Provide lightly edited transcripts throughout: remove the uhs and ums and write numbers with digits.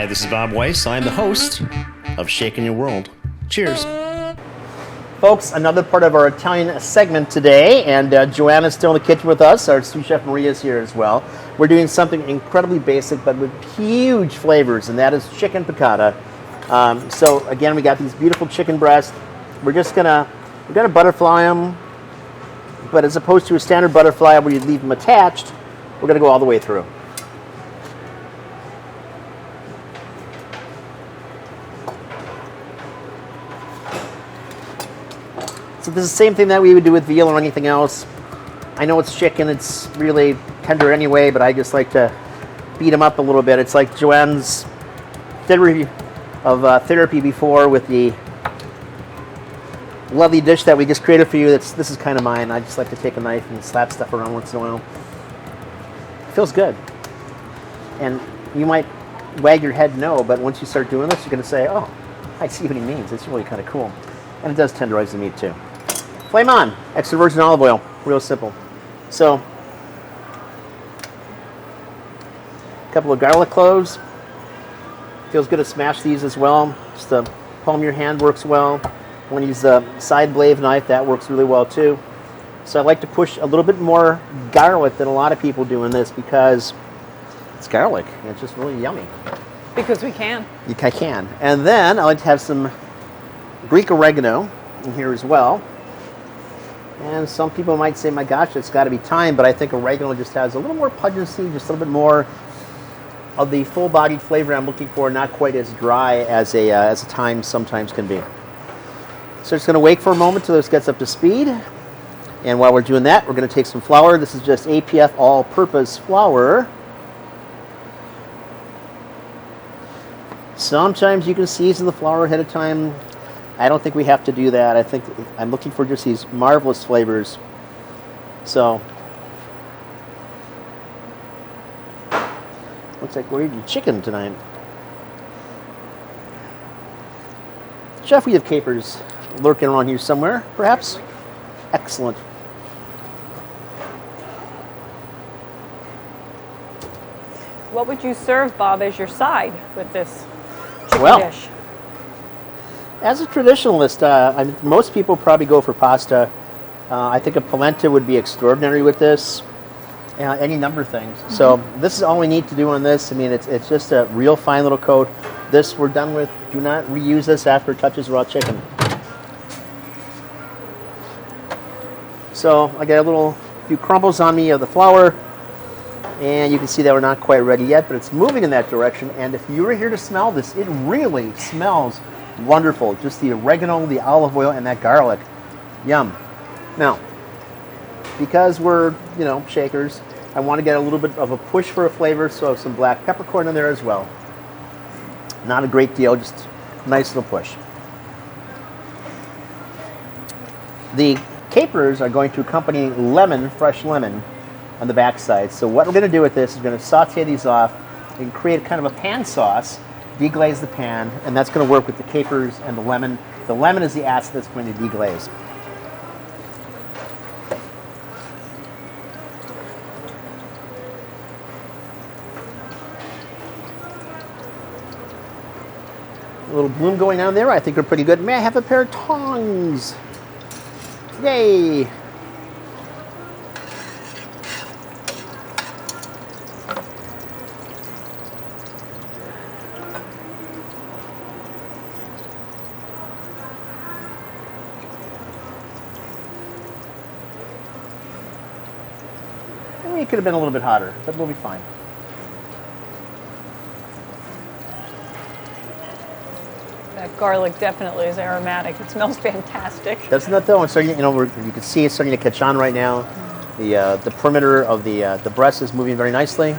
Hi, this is Bob Weiss. I'm the host of Shaking Your World. Cheers. Folks, another part of our Italian segment today, and Joanne is still in the kitchen with us. Our sous chef Maria is here as well. We're doing something incredibly basic, but with huge flavors, and that is chicken piccata. So again, we got these beautiful chicken breasts. We're gonna butterfly them, but as opposed to a standard butterfly where you leave them attached, we're gonna go all the way through. So this is the same thing that we would do with veal or anything else. I know it's chicken, it's really tender anyway, but I just like to beat them up a little bit. It's like Joanne's theory of therapy before with the lovely dish that we just created for you. This is kind of mine. I just like to take a knife and slap stuff around once in a while. It feels good. And you might wag your head no, but once you start doing this, you're going to say, oh, I see what he means. It's really kind of cool. And it does tenderize the meat too. Flame on, extra virgin olive oil, real simple. So, a couple of garlic cloves. Feels good to smash these as well. Just the palm of your hand works well. I want to use the side blade knife, that works really well too. So I like to push a little bit more garlic than a lot of people do in this because it's garlic and it's just really yummy. Because we can. I can. And then I like to have some Greek oregano in here as well. And some people might say, my gosh, it's got to be thyme, but I think oregano just has a little more pungency, just a little bit more of the full-bodied flavor I'm looking for, not quite as dry as a thyme sometimes can be. So just going to wait for a moment till this gets up to speed. And while we're doing that, we're going to take some flour. This is just APF all-purpose flour. Sometimes you can season the flour ahead of time. I don't think we have to do that. I think I'm looking for just these marvelous flavors. So, looks like we're eating chicken tonight. Chef, we have capers lurking around here somewhere, perhaps? Excellent. What would you serve, Bob, as your side with this chicken dish? As a traditionalist, most people probably go for pasta. I think a polenta would be extraordinary with this. Any number of things. Mm-hmm. So this is all we need to do on this. I mean, it's just a real fine little coat. This we're done with. Do not reuse this after it touches raw chicken. So I got a few crumbles on me of the flour. And you can see that we're not quite ready yet, but it's moving in that direction. And if you were here to smell this, it really smells wonderful. Just the oregano, the olive oil, and that garlic. Yum. Now, because we're, shakers, I want to get a little bit of a push for a flavor, so some black peppercorn in there as well. Not a great deal, just a nice little push. The capers are going to accompany fresh lemon, on the backside. So what we're going to do with this is we're going to saute these off and create kind of a pan sauce, deglaze the pan, and that's going to work with the capers and the lemon. The lemon is the acid that's going to deglaze. A little bloom going on there. I think we're pretty good. May I have a pair of tongs? Yay! It could have been a little bit hotter, but we'll be fine. That garlic definitely is aromatic. It smells fantastic. Doesn't that though? And so you can see it's starting to catch on right now. The perimeter of the breast is moving very nicely.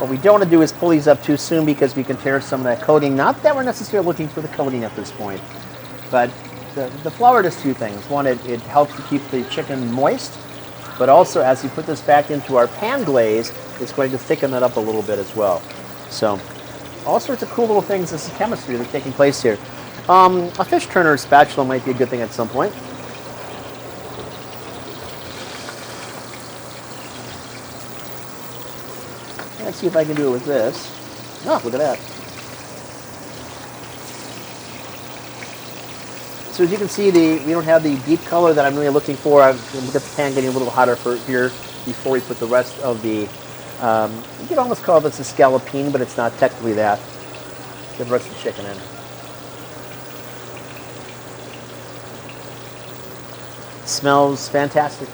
What we don't want to do is pull these up too soon because we can tear some of that coating. Not that we're necessarily looking for the coating at this point, but the flour does two things. One, it helps to keep the chicken moist, but also as you put this back into our pan glaze, it's going to thicken that up a little bit as well. So all sorts of cool little things. This is chemistry that's taking place here. A fish turner spatula might be a good thing at some point. see if I can do it with this. Oh, look at that. So as you can see, we don't have the deep color that I'm really looking for. I'm going to get the pan getting a little hotter for here before we put the rest of the, you could almost call this a scallopine, but it's not technically that. Get the rest of the chicken in. Smells fantastic.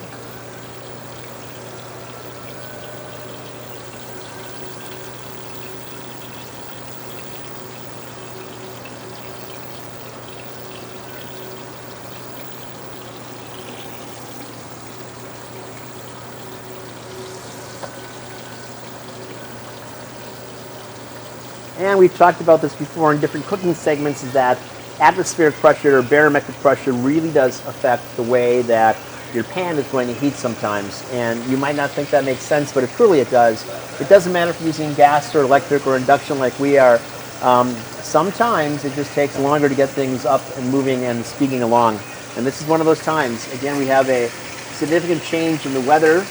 And we've talked about this before in different cooking segments, is that atmospheric pressure or barometric pressure really does affect the way that your pan is going to heat sometimes. And you might not think that makes sense, but truly it does. It doesn't matter if you're using gas or electric or induction like we are. Sometimes it just takes longer to get things up and moving and speeding along. And this is one of those times. Again, we have a significant change in the weather.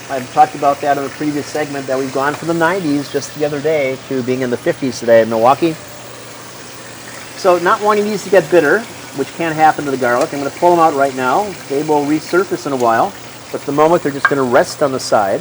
I've talked about that in a previous segment, that we've gone from the 90s just the other day to being in the 50s today in Milwaukee. So not wanting these to get bitter, which can happen to the garlic, I'm going to pull them out right now. They will resurface in a while, but at the moment they're just going to rest on the side.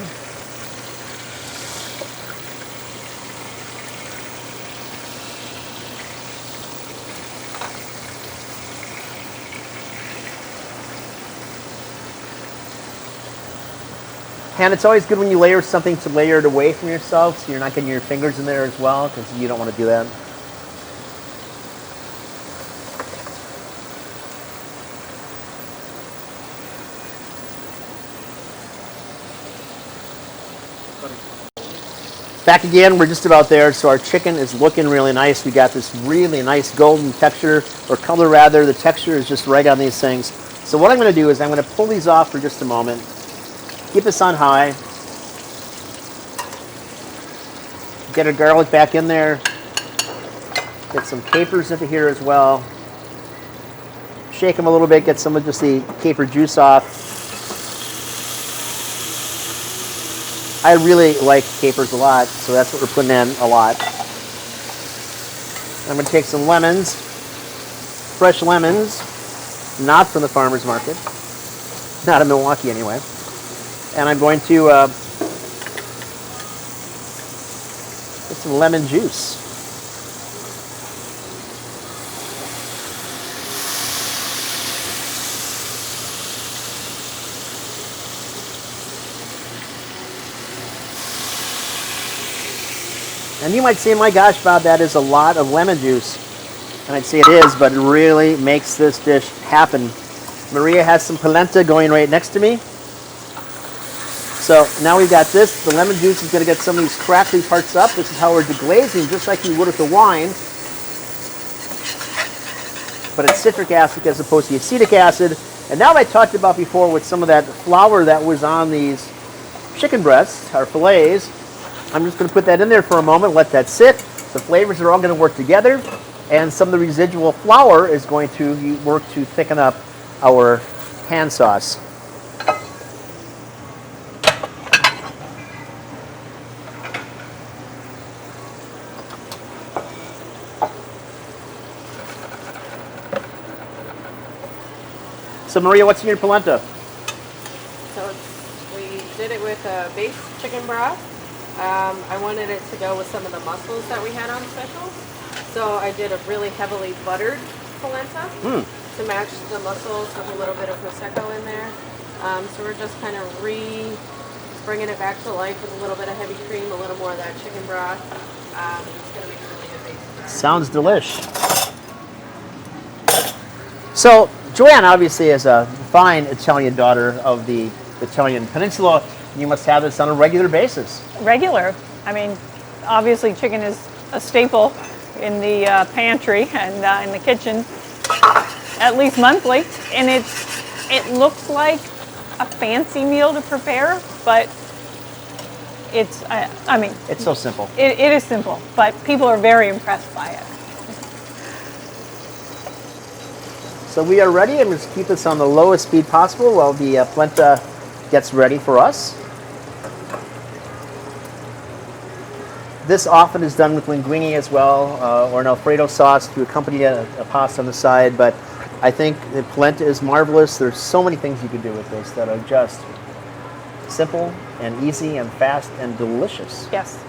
And it's always good when you layer something to layer it away from yourself, so you're not getting your fingers in there as well, because you don't want to do that. Back again, we're just about there, so our chicken is looking really nice. We got this really nice golden texture, or color rather. The texture is just right on these things. So what I'm going to do is I'm going to pull these off for just a moment. Keep this on high. Get our garlic back in there. Get some capers into here as well. Shake them a little bit, get some of just the caper juice off. I really like capers a lot, so that's what we're putting in a lot. I'm going to take some lemons, fresh lemons, not from the farmer's market, not in Milwaukee anyway. And I'm going to get some lemon juice. And you might say, my gosh, Bob, that is a lot of lemon juice. And I'd say it is, but it really makes this dish happen. Maria has some polenta going right next to me. So now we've got this. The lemon juice is going to get some of these crackly parts up. This is how we're deglazing, just like you would with the wine. But it's citric acid as opposed to acetic acid. And now I talked about before with some of that flour that was on these chicken breasts, our fillets, I'm just going to put that in there for a moment, let that sit. The flavors are all going to work together, and some of the residual flour is going to work to thicken up our pan sauce. So Maria, what's in your polenta? So we did it with a base chicken broth. I wanted it to go with some of the mussels that we had on special. So I did a really heavily buttered polenta to match the mussels with a little bit of prosecco in there. So we're just kind of bringing it back to life with a little bit of heavy cream, a little more of that chicken broth. It's going to make a really good base broth. Sounds delish. So Joanne obviously is a fine Italian daughter of the Italian Peninsula. You must have this on a regular basis. Regular. I mean, obviously chicken is a staple in the pantry and in the kitchen, at least monthly. And it looks like a fancy meal to prepare, but it's, I mean. It's so simple. It is simple, but people are very impressed by it. So we are ready. I'm going to keep this on the lowest speed possible while the polenta gets ready for us. This often is done with linguine as well, or an Alfredo sauce to accompany a pasta on the side, but I think the polenta is marvelous. There's so many things you can do with this that are just simple and easy and fast and delicious. Yes.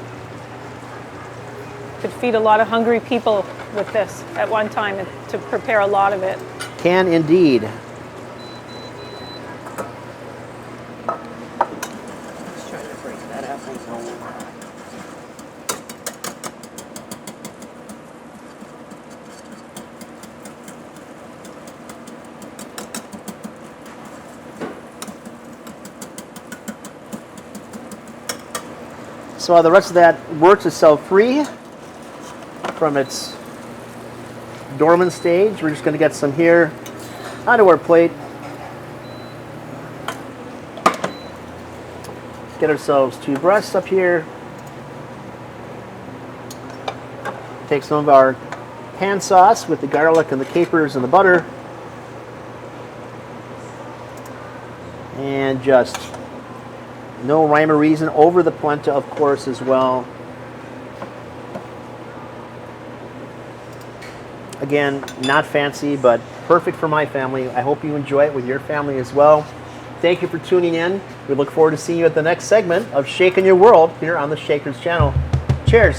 Could feed a lot of hungry people with this at one time and to prepare a lot of it. Can indeed. Just trying to break that up. So while the rest of that works itself free from its dormant stage, we're just going to get some here onto our plate. Get ourselves 2 breasts up here. Take some of our pan sauce with the garlic and the capers and the butter. And just no rhyme or reason over the polenta, of course, as well. Again, not fancy, but perfect for my family. I hope you enjoy it with your family as well. Thank you for tuning in. We look forward to seeing you at the next segment of Shaking Your World here on the Shakers channel. Cheers.